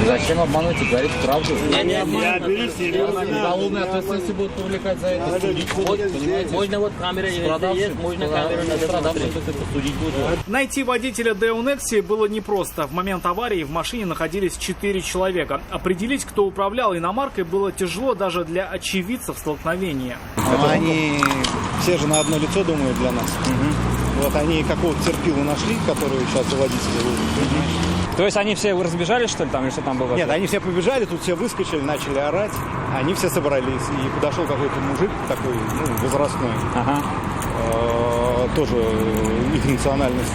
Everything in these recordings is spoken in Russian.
Зачем обмануть и говорить правду? Я беру серьезно. Уголовной ответственности будут привлекать за это, судить будут, понимаете? Можно вот камера есть, можно камеру надо судить будут. Найти водителя Део Некси было непросто. В момент аварии в машине находились 4 человека. Определить, кто управлял иномаркой, было тяжело даже для очевидцев столкновения. Они все же на одно лицо думают для нас. Вот они какого-то терпилу нашли, который сейчас у водителя. То есть они все разбежались, что ли, там, или что там было? Нет, они все побежали, тут все выскочили, начали орать. Они все собрались. И подошел какой-то мужик такой, возрастной. Тоже их национальность.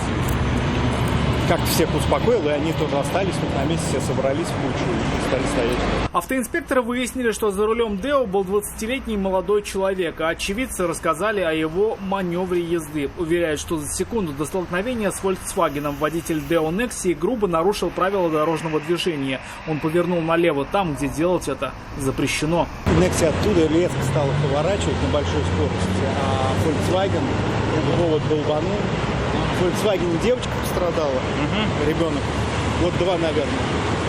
Как всех успокоил, и они тоже остались тут на месте, все собрались в кучу и стали стоять. Автоинспекторы выяснили, что за рулем Део был 20-летний молодой человек, а очевидцы рассказали о его маневре езды. Уверяют, что за секунду до столкновения с Volkswagen водитель Део Некси грубо нарушил правила дорожного движения. Он повернул налево там, где делать это запрещено. Некси оттуда резко стала поворачивать на большой скорости, а Volkswagen повод долбанул. В Volkswagen девочка пострадала, ребенок, год 2, наверное,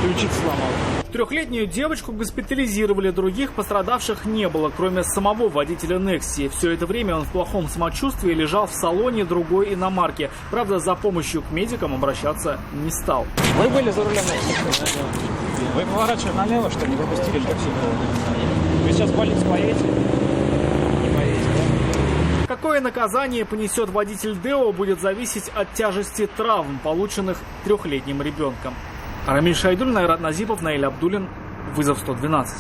ключицу сломал. 3-летнюю девочку госпитализировали, других пострадавших не было, кроме самого водителя Некси. Все это время он в плохом самочувствии лежал в салоне другой иномарки. Правда, за помощью к медикам обращаться не стал. Вы были за рулем Некси? Вы поворачивали налево, что ли, не пропустили, как все было? Вы сейчас в больницу поедете? Не поедете, да? Какое наказание понесет водитель Део, будет зависеть от тяжести травм, полученных 3-летним ребенком. Рамиль Шайдуль, Найрат Назипов, Наиль Абдуллин. Вызов 112.